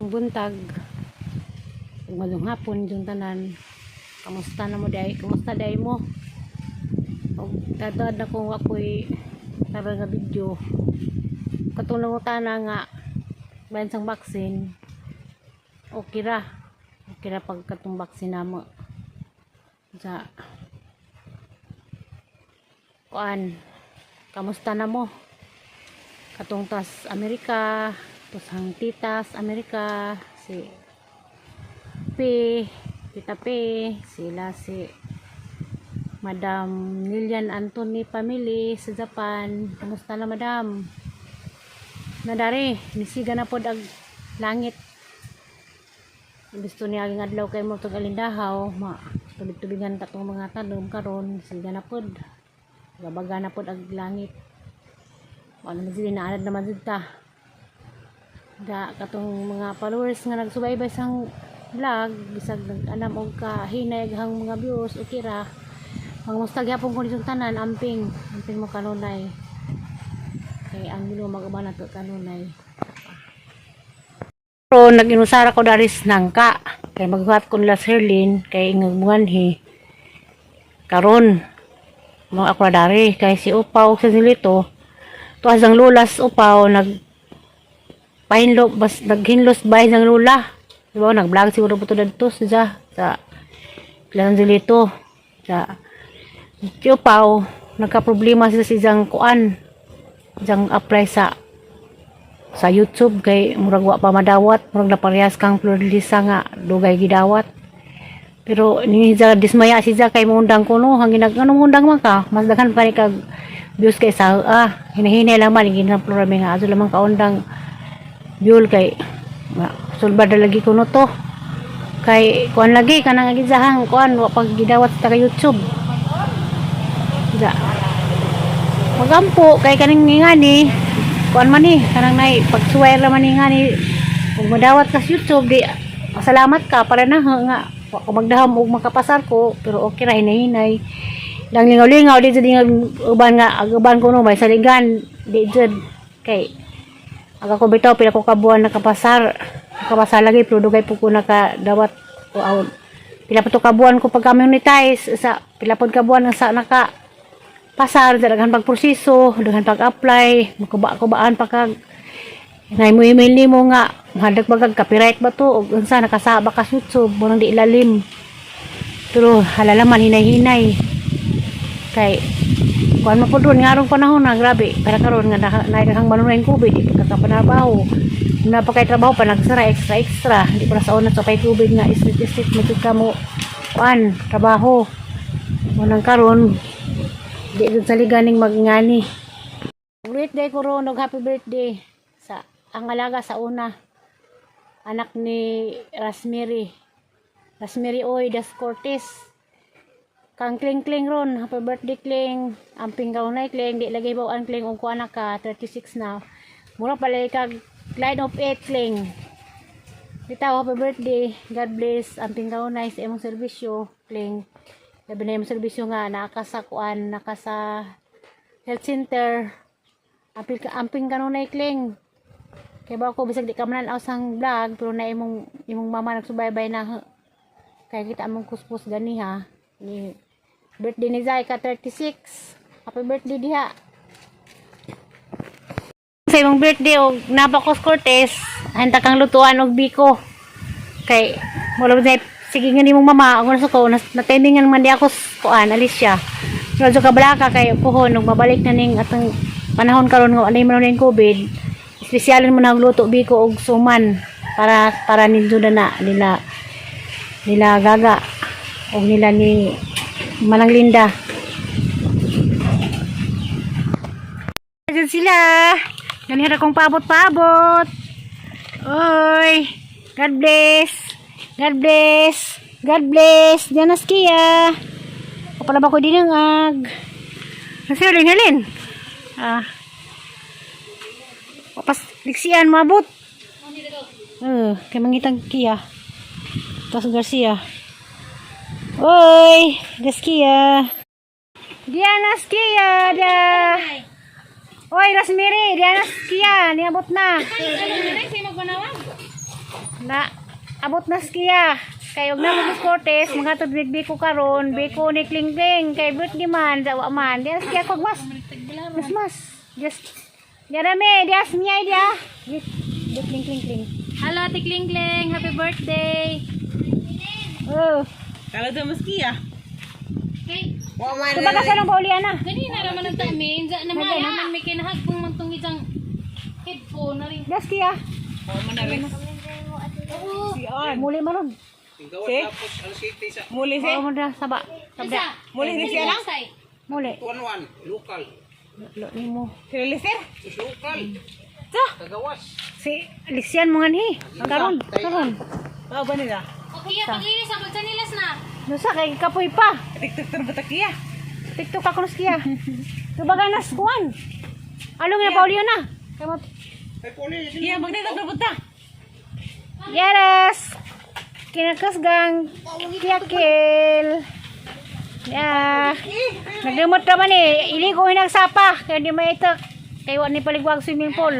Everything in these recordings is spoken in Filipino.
buntag, magandang hapon yung tanan. Kamusta na mo day? Kamusta day mo? Og dadad na kung ako'y tara nga video. Katong nangutana nga bayan sang baksin. Okay ra. Okay ra pag katong baksin namo. Sa kuan. Kamusta na mo? Katong tas Amerika, tos hang titas Amerika, si Tita P, sila si Madam Lilian Anthony family sa Japan. Kamusta na madam? Nadari, nisiga na pod ag langit. Gusto niya aging adlaw kay mo tug alindahaw, tubig-tubigan katong mga tanom karon, siga na pod. Gabaga na pod ag langit. Ano man sila naanad naman dita. Da katong mga followers nga nagsubaybay sang vlog, bisag nag-anam og kahinay hang mga views, okay ra. Mangumusta gyapon ko ditong tanan, amping mo kanunay. Kay ang dilo mag-uban nato kanunay. Pero nag-inusara ko daris nangka. Kay maghuhat ko nila Sherlyn kay ingagmuanhi. Karon mo ako dari kay si Upaw sa silito. Tuwas ang lulas Upaw pahinlo bas naghinlos bay ng lula. Diba nag-vlog siguro po to dito sa Plan Zilito. Sa Upaw nagka-problema sila si jang kuan. Jang apply sa YouTube kay murag wa pa madawat, murag naparehas kang Florlisa nga dugay gidawat. Pero ni dismaya si kay mundang kuno hangin anong mundang man ka mas daghan pa ni kag views kay sa hinahinay lang man ginang programa nga aso lamang kaundang Yul kay sulbad lagi kuno to kay kuan lagi kanang gizahang kuan wa pag gidawat sa YouTube da magampo kay kaning ngani kuan man ni kanang nay pagsuway ra man ni ngani ug madawat ka sa YouTube di salamat ka para na nga wa ko magdahom og makapasar ko pero okay ra hinay lang lingaw-lingaw di jud uban nga aguban kuno may saligan di jud kay aga ko bitaw pila ko kabuan nakapasar lagi pero dugay po ko nakadawat o pila pa to kabuan ko pag monetize sa pila pod kabuan sa naka pasar daghan pagproseso daghan pag-apply makubaan pa kag nay mo email nimo nga hadag bagag copyright ba to og unsa nakasaba ka YouTube mo nang di ilalim pero halalaman hinay-hinay kay kuan mo po doon nga arong panahon na grabe para karon nga naikang manunayin COVID di pagkakapanabaho na pa kay trabaho pa nagsara extra hindi pa sa una sa pay COVID nga isip mo ka mo kuan trabaho mo nang karon di dun sa liganing magngani birthday ko ron happy birthday sa ang alaga sa una anak ni Rosemary Oy Das Cortez kang kling ron happy birthday kling amping kaunay kling di lagay bawaan kling ug kuan ka 36 na mura pala kag line of 8 kling bitaw happy birthday God bless amping kaunay sa imong serbisyo kling labi na imong serbisyo nga nakasa kuan nakasa health center amping kanunay kling kay ba ko bisag di ka mananaw sang vlog pero na imong mama nagsubaybay na kay kita among kuspos gani ha ni birthday ni Zay ka 36. Happy birthday diha. Sa imong birthday og Nabacos Cortez, hanta kang lutuan og biko. Kay wala ba sige nga nimong mama, ang gusto ko na-timingan man di ako kuan Alicia. Radyo ka balaka kay puhon og mabalik na ning atong panahon karon nga anay man ning COVID. Espesyalin mo na og luto biko og suman para nindo na nila gaga og nila ni Manang Linda. Diyan sila. Ganihara kong paabot-paabot. Oy. God bless. God bless. God bless. Diyan na skiya. Kapala ba ko din ang ag. Kasi halin. Papas liksian mabot. Kay mangitang kiya. Tapos Garcia. Oy, Gaskia. Diana Skia, dia. Oy, Rosemary, Diana Skia, niabot na. Na abot na skiya. Kay og na mo Cortez, mga tubig ko karon, biko ni Klingkling kay birthday man, dawa man. Dias skiya ko mas. Mas. Just Jarame, dias miyay dia. Klingkling. Halo Ate Klingkling, happy birthday. Oh. Kalau tu meski ya. Okay. Diba ka sa nang pauliana? Ganina naman ang tamin. Naman may kinahag kung mantong isang headphone na rin. Dias skiya. Muli maron. Muli si. Oo mo na saba. Sabda. Muli ni siya lang. Muli. Tuan lokal. Lo nimo. Silisir. Lokal. Tagawas. Si Lixian mo nga ni. Karon. Oh ba nila? Okay, paglinis ang pagsanilas na. Nusa kay kapoy pa. TikTok terbatakia. TikTok ako na skiya. Tubaga na skuan. Along na Paulio na. Kamot. Ay puli. Iya magdito terbata. Yes. Kinakasgang kiyakil. Ya. Naglimot ka man eh. Iligo nagsapa. Kaya di maitak. Kaya wala ni paligwag swimming pool.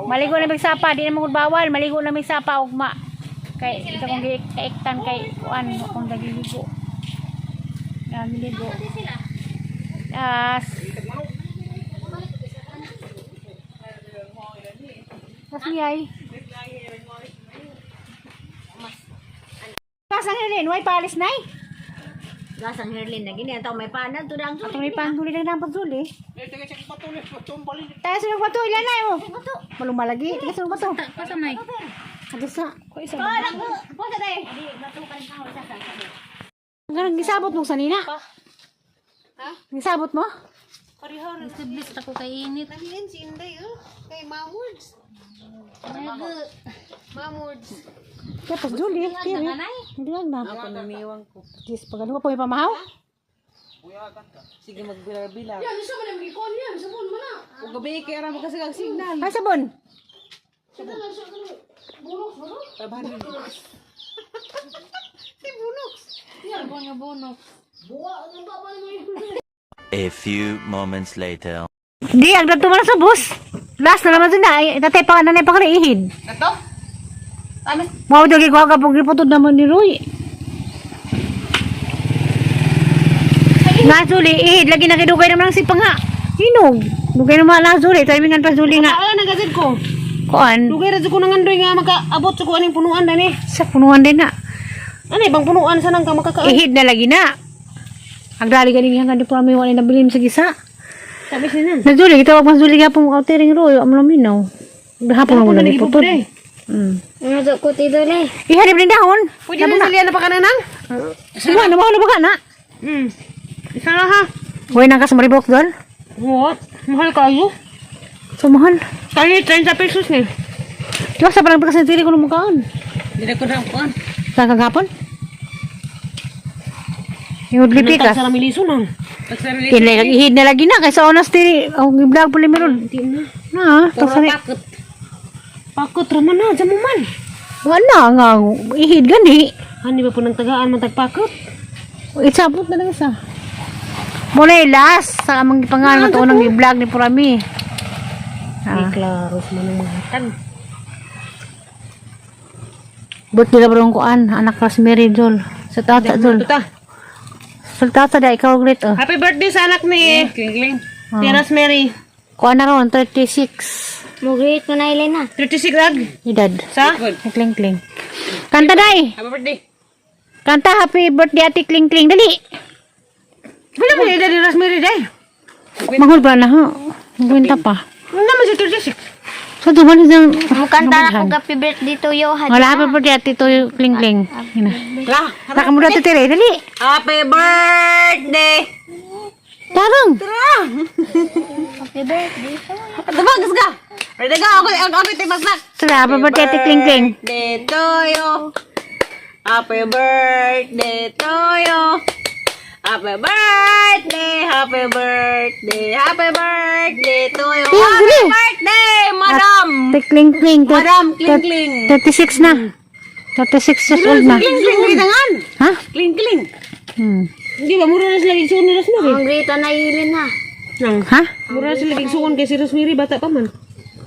Maligo na magsapa. Di na magod bawal. Maligo na magsapa. Ugma. Kay ito kong kaiktan kay kuan. Kung nagiligo. Nagiligo. Yes. Tapos niyay. Kasang Herlin, way palis nay. Gasang Herlin na gini ataw may panan to dang Ato may panghuli na dapat suli. Eh taga sa patuloy, patumbali. Tayo sunod bato ilan na mo. Malumalagi, tayo sunod bato. Pasamay. Kadasa, ko isa. Pwede dai. Ganang gisabot mo sanina. Ha? Gisabot mo? Isiblis ako kay init. Nalin si Inday kay Mamuds. Mamuds. Tapos Julie, tiri. Hindi lang na. Ako namiwang ko. Diyos, pag ano pa may pamahaw? Sige magbilang-bilang. Yan, isa man ang gikon yan. Sabon mo na. Huwag gabi kaya rin magkasigang signal. Ay, sabon. Bono. A few moments later. Di, ang dato man sa bus. Last na naman sila. Tatay pa ka na ihid. Ito? Amin. Mau jogi ko agak pagipotod naman ni Roy. Nga Julie, ihid. Lagi nakidugay naman ang sipang nga. Hinog. Dugay naman lang Julie. Timingan pa Julie nga. Ala nagasid ko. Kuan. Dugay ra ko nangandoy nga makaabot sa kuan ning punuan dani. Sa punuan din na. Ano ibang punuan sa nang ka makakaon? Ihid na lagi na. Ang dali ganing hanggang di po kami wala nabilim sa gisa. Sabi siya Na Julie, kita wag mas Julie gapong outering Roy. Am laminaw. Gahapon mo na ni putod. Ano to ko ti dole? Ihari din dahon. Pwede na salian na pa kananang? Semua na mahal ba na? Isa na ha. Hoy nang kasmari box doon. What? Mahal kayo? So mahal. Kali 30 pesos ni. Diba sa parang pagkasentiri ko ng mukhaan. Hindi ko na kuan. Sa kagapon? Yung lipikas. Sa miliso nang. Tagsarili. Kinlay lang ihid na lagi na. Kaysa honestly, ang i-vlog po meron. Hindi na. Na, Puro tagsari. pakot. Pakot raman na, dyan mo man. Wala nga, ihid gani. Hani ba po nang tagaan man tagpakot? Itsapot na lang isa. Muna last sa amang pangalan ito nang i-vlog ni Purami. Ay, klaros man ang mga tag. But nila barong kuan, anak Rosemary Jol. Sa tata Jol. Tuta. Sa tata da, ikaw ulit oh. Happy birthday sa anak ni Klingling. Si Rosemary. Kuan na ron, 36. Mugrit mo na ilay na. 36 lag. Edad. Sa? Kling kling. Kanta day. Happy birthday. Kanta happy birthday ati kling kling dali. Wala mo yung edad ni Rosemary day. Mahul ba na ha? Magwinta pa. Wala naman si 36. So duman isang Mukanta na ko happy birthday to you. wala happy birthday ati to kling kling. Ina. La. Taka mo dati tire dali. Happy birthday. Tarang. Happy birthday to you. Tabagas ka. Ready ka. Ako tibagnak. Sala happy birthday ati kling kling. Birthday to you. Happy birthday to you. Happy birthday, happy birthday, happy birthday to you. Ayun, Happy dali. birthday, madam. Ati kling kling. Madam, kling kling. 36 na. 36 years old na. Kling kling, bitangan. Ha? Kling kling. Hindi ba mura na sila gigsuon ni Rosemary? Ang grito na ilin na. Ha? Mura na sila gigsuon kay si Rosemary, bata pa man.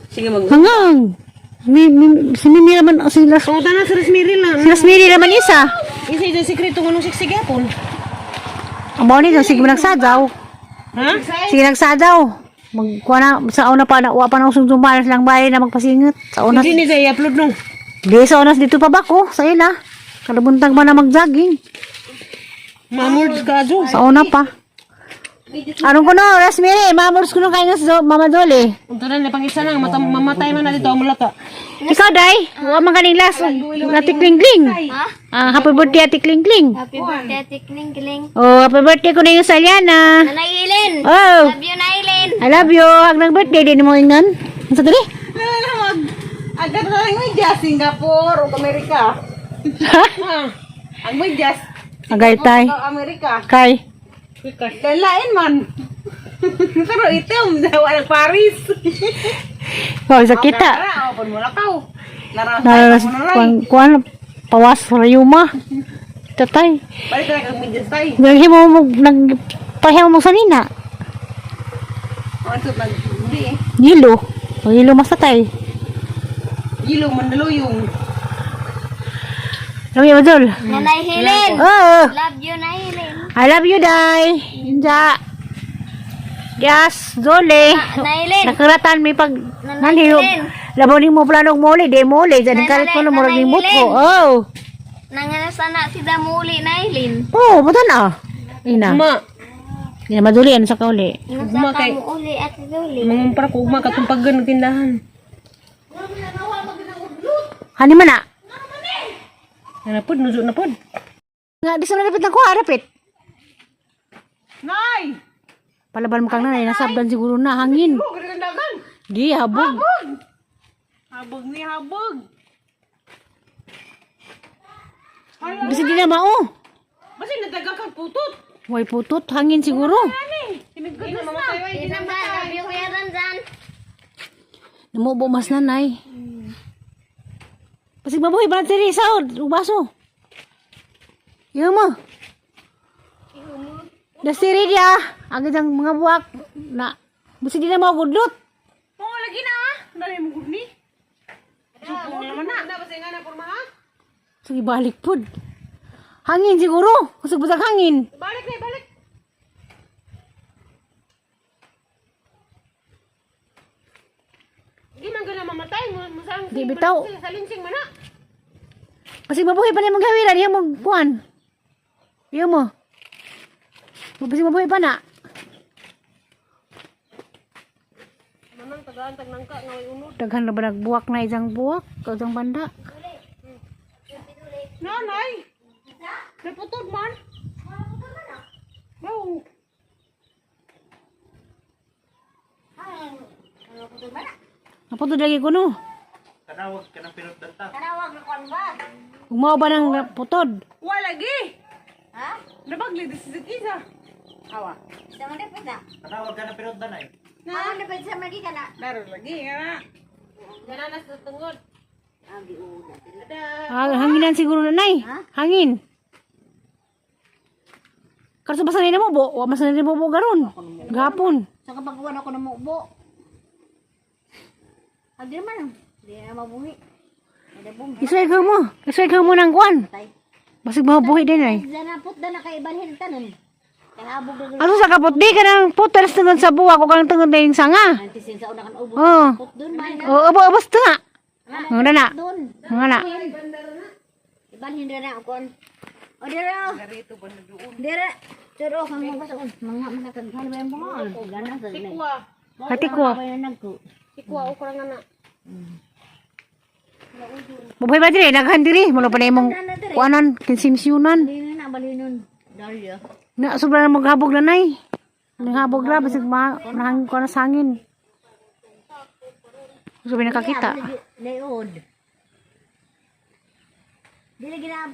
Sige mag. Hanggang. Si Mimi naman, si Las... So, tanan sa Rosemary lang. Si Rosemary naman isa. Isa yung sikreto ng siksig yapon. Ang mga nito, sige nagsadaw. Ha? Sige nagsadaw. Magkuha na, sa una pa na, wa pa na usong tumalas lang bahay na magpasingat. Sa una, Hindi ni sa i-upload no. di sa unas dito pa ba ko, sa ila. Kalabuntang ba na mag-jogging. Mamurds ka adyo. Sa una pa. Anong ko no, Rosemary, mamors ko no kayo nga Mama Dolly. Unta na pangisa na mamatay man na dito ang mulata. Ikaw, Day, huwag man kaning last, Ate Kling-Kling. Happy birthday, Ate Kling-Kling. Happy birthday, Tikling-Kiling. Oh, happy birthday ko na yung Saliana. Nanay Ilin. Oh, Love you, Nailin. I love you. Hag ng birthday, din mo ingan. Ang sa dali? Agad na lang media Singapore o Amerika. Ang media Agay tay. Amerika. Kay. Lain man. Pero item walang Paris. Oh, sa kita. Tara, open mo na kao. Nararas, kuan, pawas, rayuma. Tatay. Balik na kang media tay. Nagpahiyaw mo sa nina. Ano sa hindi eh. Yilo. O, yilo mas tatay. Gilo mandaluyong. Lami mo, Dol. Nanay Hilin. Oh, Love you, Nailin. I love you, Day. Inja. Yes, Dole. Nailin. Nakaratan may pag Nanay naniyo. Helen. Laboning mo planong mole, de mole. Diyan kalit ko na murag Nanay limbot ko. Helen. Oh. Nanganasana si Damuli, Nailin. Oh, buta na. Ina. Ma, Ina maduli ano sa kauli. Ugma kay Nasaka mo uli at Duli. mga para ko ugma katumpagan ng tindahan. Hani man na. Napod, nuzo na pod. Nga di sa malapit ng kuha, rapit. Nay! Palaban mo kang nanay, nasabdan siguro na hangin. Gandagan. Di habog. Habog ni habog. Bisa di na mao. Basi nadagang kang putot. Way putot, hangin siguro. Hindi na mamatay wa hindi na Sinamdan, love you, Kuya Ranzan. Namubo mas nanay. Pasig mabuhay ba natin rin saod, ubaso. Iyo mo. Dastiri dia. Agad ang mga buwak. Na, basi di na mo gudlot. mo lagi na ah. Dali mo gudni. Supong naman na. Basi nga na porma ha. Sige balik pud. Hangin siguro. Kusog basag hangin. Balik na balik. Di man gana mamatay mo sang. Di bitaw. Salinsing man na. Pasig mabuhay pa na yung maghawira. Diyan mo kuhan. Iyo mo. Pasig mabuhay pa na. Manang tagaan tag nangka nga way unod. Daghan na ba nagbuwak na isang buwak? O isang banda? Nanay. Naputod man. No. Naputod lagi ko no. Kanawag ka ng pinagdanta. Tarawag na kon ba? Umaw ba ng putod? Wala lagi. Ha? Nabagli di si Kiza. Awa. Sama na pa na. Kanawag ka ng pinagdanay. Mama na pa sa magi ka na. Daro lagi nga. Gananas sa tungod. Abi una. Hanginan siguro na nay. Hangin. Karso ba sanay na mo bo? Wa masanay na mo bo garon. Gapon. Sa kapag wala ko na mubo. Adi naman. Di na mabuhi. Ada bong. Isway ka mo. Isway ka mo ng kuan. Tay. Basig mabuhay din ay. Danapot na kay balhin tanan. Kalabog na Ano sa kapot di ka ng putas tungod sa buwa ko kang tungod na yung sanga. antisin sa una kan ubos. Oh. Put doon man. O abo basta nga. Nga na. Doon. Nga na. Ibalhin na ako. O dira. Narito ba na doon? Dira. Pero kang mga sa mga makakaghan ba yung bungal. Gana sa nila. Kuwa. Hati ko. Ba yung nagko. Ikuha o kurang na. Mabuhay ba diri? Naghan diri. Mula pa na imong kuanan. Kinsimsyunan. Balhin na balinon. Dalia. Na sobra na maghabog na nay. Naghabog na. Basig mahangin ko na sa hangin. Sabi nakakita. Leod. Dili ginab